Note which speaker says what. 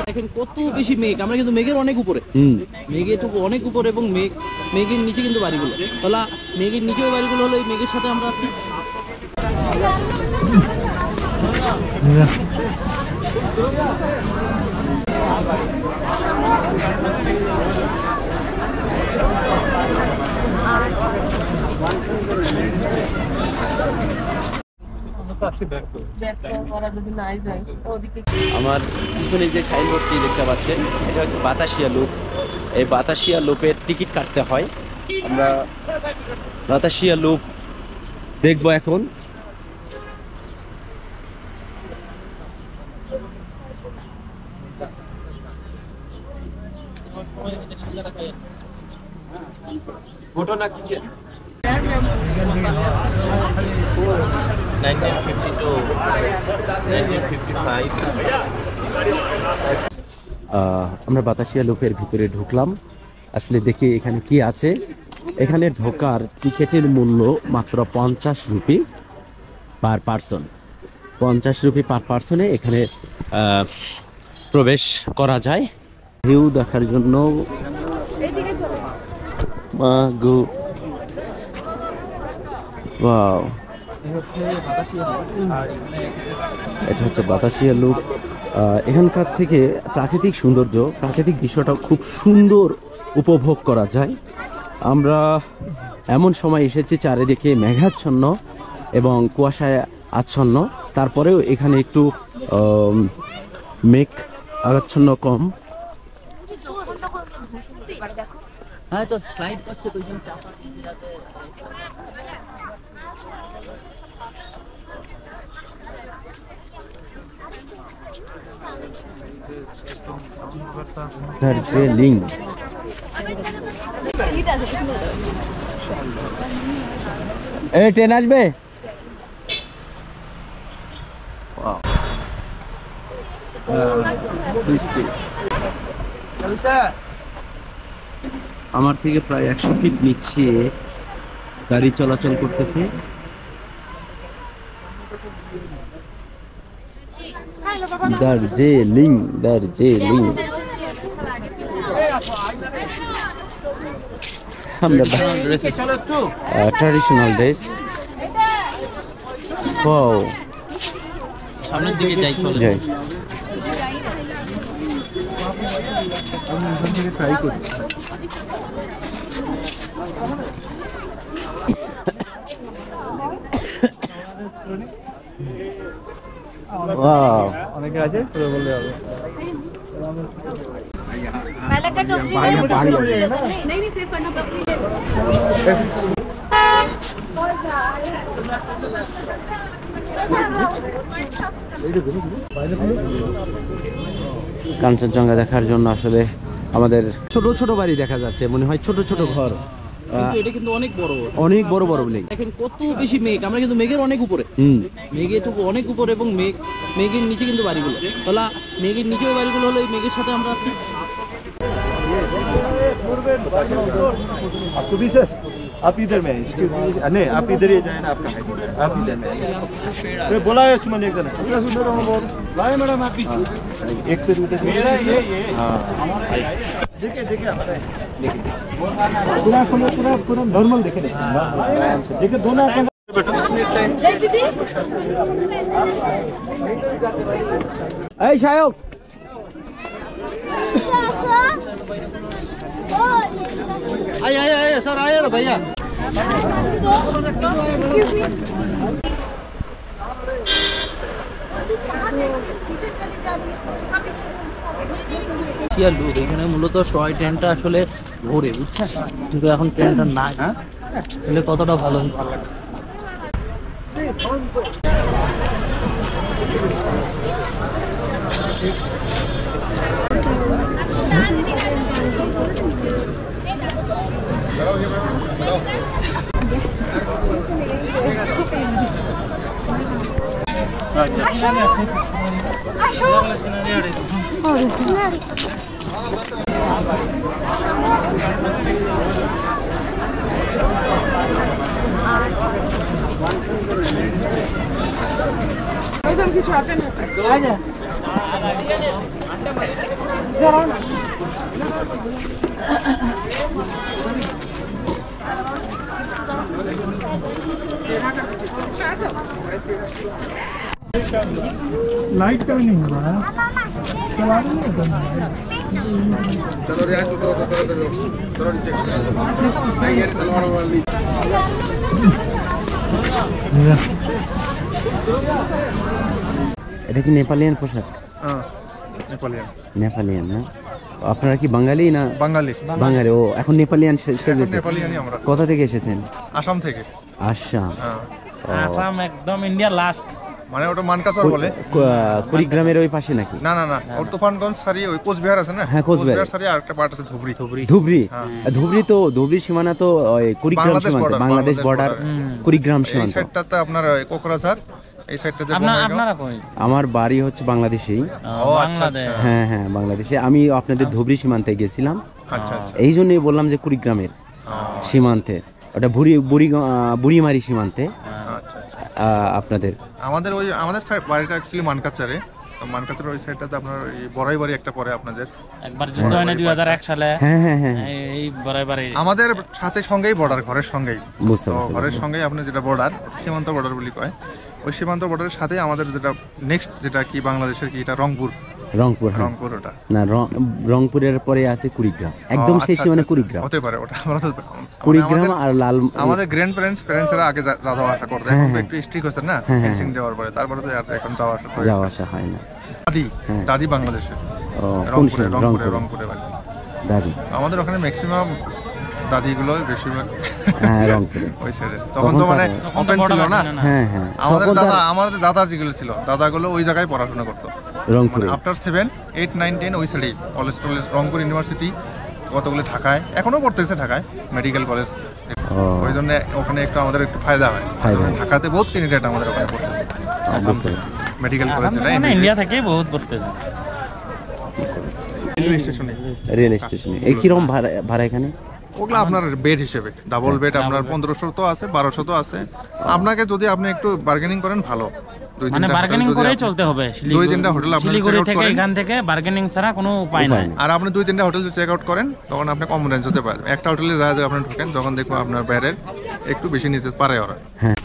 Speaker 1: দেখেন কত বেশি মেঘ, আমরা কিন্তু মেঘের অনেক উপরে, মেঘে তো অনেক উপরে এবং মেঘের নিচে কিন্তু বাড়িগুলো, তাহলে মেঘের নিচেও বাড়িগুলো হলো, এই মেঘের সাথে আমরা আছি। আমার পিছনে যে সাইনবোর্ডটি দেখতে পাচ্ছেন এটা হচ্ছে বাতাসিয়া লুপ। এই বাতাসিয়া লুপের টিকিট কাটতে হয়। আমরা বাতাসিয়া লুপ দেখবো এখন। ঘটনা কি? 1952, 1955 আমরা বাতাসিয়া লুপের ভিতরে ঢুকলাম। আসলে দেখি এখানে কি আছে। এখানে ঢোকার টিকিটের মূল্য মাত্র 50 রুপি পার পার্সন। 50 রুপি পার পার্সনে এখানে প্রবেশ করা যায় ভিউ দেখার জন্য। ওয়াও, এটা হচ্ছে বাতাসিয়া লুপ। এখানকার থেকে প্রাকৃতিক সৌন্দর্য, প্রাকৃতিক দৃশ্যটা খুব সুন্দর উপভোগ করা যায়। আমরা এমন সময় এসেছি চারিদিকে মেঘাচ্ছন্ন এবং কুয়াশায় আচ্ছন্ন, তারপরেও এখানে একটু মেঘ আচ্ছন্ন কম। হ্যাঁ, তো স্লাইড করছে তো দার্জিলিং। এই ট্রেন আসবে। আমার থেকে প্রায় 100 ফিট নিচে গাড়ি চলাচল করতেছে। দার্জিলিং, দার্জিলিং। আমরা ট্র্যাডিশনাল ড্রেস। ওয়াও, সামনের দিকে যাই, চলে যাই। ট্রাই করি। ওয়াও, অনেকে আছে পুরো বললে হবে। नहीं सेव करना কাঞ্চনজঙ্ঘা দেখার জন্য আসলে আমাদের ছোট ছোট বাড়ি দেখা যাচ্ছে, মনে হয় ছোট ছোট ঘর। এটা কিন্তু অনেক বড়, অনেক বড় বড় বিল্ডিং। দেখেন কত বেশি মেঘ, আমরা কিন্তু মেঘের অনেক উপরে, মেঘে তো অনেক উপরে এবং মেঘের নিচে কিন্তু বাড়িগুলো, তাহলে মেঘের নিচেও বাড়িগুলো হলো, এই মেঘের সাথে আমরা আছি।
Speaker 2: आप इधर में नहीं, आप इधर ही जाए ना, आपका आप इधर में बोला है सुमन एक जना लाए मैडम आप एक से मेरा ये हाँ देखिए देखिए पूरा पूरा पूरा नॉर्मल देखे देखिए दोनों जय दीदी।
Speaker 1: এই শায়ক, आए आए आए सर, आए ना भैया। Excuse me. এখানে মূলত টয় ট্রেনটা আসলে ঘোরে, বুঝছেন, কিন্তু এখন ট্রেনটা নাই, তাহলে কতটা ভালো হতো।
Speaker 3: কিছু হাতে না আচ্ছা জরা না लाइट का नहीं हुआ है चला रही है चलो रियाज तो चलो नीचे नहीं ये तलवार वाली
Speaker 1: এটা কি নেপালিয়ান পোশাক?
Speaker 2: হ্যাঁ নেপালিয়ান।
Speaker 1: নেপালিয়ান না? আপনারা কি বাঙালি না?
Speaker 2: বাঙালি।
Speaker 1: বাঙালি। ও এখন নেপালিয়ান সেজেছে।
Speaker 2: নেপালিয়ানই আমরা।
Speaker 1: কোথা থেকে এসেছেন?
Speaker 2: আসাম থেকে।
Speaker 1: আসাম।
Speaker 2: হ্যাঁ
Speaker 4: আসাম একদম ইন্ডিয়া লাস্ট,
Speaker 2: মানে ওটা মানকাচর বলে।
Speaker 1: কুড়িগ্রামের ওই পাশে নাকি?
Speaker 2: না না না, ওর তুফানগঞ্জ সারি ওই কোচবিহার আছে না?
Speaker 1: হ্যাঁ কোচবিহার
Speaker 2: সারি আর একটা পার্ট আছে ধুবড়ি।
Speaker 1: ধুবড়ি ধুবড়ি সীমানা তো কুড়িগ্রাম সীমান্ত, বাংলাদেশ বর্ডার কুড়িগ্রাম
Speaker 2: এই
Speaker 1: সীমান্ত।
Speaker 2: সাইডটাতে আপনার কোকরাঝার, এই সাইডটাতে
Speaker 4: আপনারা কই?
Speaker 1: আমার বাড়ি হচ্ছে বাংলাদেশেই।
Speaker 2: ও আচ্ছা আচ্ছা।
Speaker 1: হ্যাঁ হ্যাঁ বাংলাদেশে। আমি আপনাদের ধুবড়ি সীমান্তে গেছিলাম,
Speaker 2: আচ্ছা আচ্ছা।
Speaker 1: এই জন্যই বললাম যে কুড়িগ্রামের সীমান্তে, ওটা বুড়িমারি সীমান্তে
Speaker 2: আচ্ছা আচ্ছা।
Speaker 1: আপনাদের।
Speaker 2: আমাদের ওই আমাদের বাড়িটা অ্যাকচুয়ালি মানকাচারে, মানকাচার ওই সাইডটাতে আপনার এই বড়াই বাড়ি একটা পরে আপনাদের
Speaker 4: একবার যুদ্ধ হয় না 2001 সালে?
Speaker 1: হ্যাঁ হ্যাঁ হ্যাঁ
Speaker 4: এই বড়াই বাড়ি
Speaker 2: আমাদের সাথে সঙ্গেই বর্ডার, ঘরের সঙ্গেই।
Speaker 1: বুঝতে
Speaker 2: তো
Speaker 1: পারছি।
Speaker 2: ঘরের সঙ্গেই আপনার যেটা বর্ডার, সীমান্ত বর্ডার বলি কয়, ওই সীমান্ত বর্ডারের সাথে আমাদের যেটা নেক্সট যেটা কি বাংলাদেশের কি এটা রংপুর।
Speaker 1: রংপুর, হ্যাঁ।
Speaker 2: রংপুর ওটা
Speaker 1: না, রংপুরের পরে আছে কুড়িগ্রাম, একদম শেষ সীমানা কুড়িগ্রাম।
Speaker 2: হতে পারে ওটা, আমরা তো
Speaker 1: কুড়িগ্রাম আর লাল।
Speaker 2: আমাদের গ্র্যান্ড প্যারেন্টসরা আগে যাওয়া আসা করতে, এখন তো একটু স্ট্রিক্ট হচ্ছে না ফেন্সিং দেওয়ার পরে, তারপরে তো আর এখন যাওয়া আসা
Speaker 1: হয় না।
Speaker 2: দাদি বাংলাদেশে,
Speaker 1: ও কোন
Speaker 2: রংপুরে বাড়ি
Speaker 1: দাদি।
Speaker 2: আমাদের ওখানে ম্যাক্সিমাম দাদিগুলো বেশিরভাগ
Speaker 1: হ্যাঁ রংপুরে
Speaker 2: ওই সাইডে। তখন তো মানে ওপেন ছিল না।
Speaker 1: হ্যাঁ হ্যাঁ
Speaker 2: আমাদের দাদা যেগুলো ছিল, দাদাগুলো ওই জায়গায় পড়াশোনা করতো
Speaker 1: রংপুরে।
Speaker 2: আফটার 7, 8, 9, 10 ওই সাইডেই কলেজ টলেজ, রংপুর ইউনিভার্সিটি কতগুলো ঢাকায়, এখনো পড়তেছে ঢাকায় মেডিকেল কলেজ। ওই জন্য ওখানে একটু আমাদের একটু ফায়দা হয়। ঢাকাতে বহুত ক্যান্ডিডেট আমাদের ওখানে পড়তেছে মেডিকেল কলেজে, না
Speaker 4: ইন্ডিয়া থেকে বহুত পড়তেছে।
Speaker 2: রেলওয়ে স্টেশনে
Speaker 1: এই কিরকম ভাড়া এখানে?
Speaker 2: ওগুলো আপনার বেড হিসেবে, ডাবল বেড আপনার 1500 তো আছে, 1200 তো আছে। আপনাকে যদি আপনি একটু বার্গেনিং করেন ভালো,
Speaker 4: মানে বার্গেনিং করেই চলতে হবে।
Speaker 2: 2-3টা হোটেল আপনি
Speaker 4: শিলিগুড়ি থেকে এখান থেকে বার্গেনিং ছাড়া কোনো উপায় নাই।
Speaker 2: আর আপনি 2-3টা হোটেল যদি চেক আউট করেন তখন আপনি কম রেঞ্জ হতে পারে। একটা হোটেলে যা যা আপনি ঢোকেন তখন দেখবো আপনার বাইরের একটু বেশি নিতে পারে ওরা। হ্যাঁ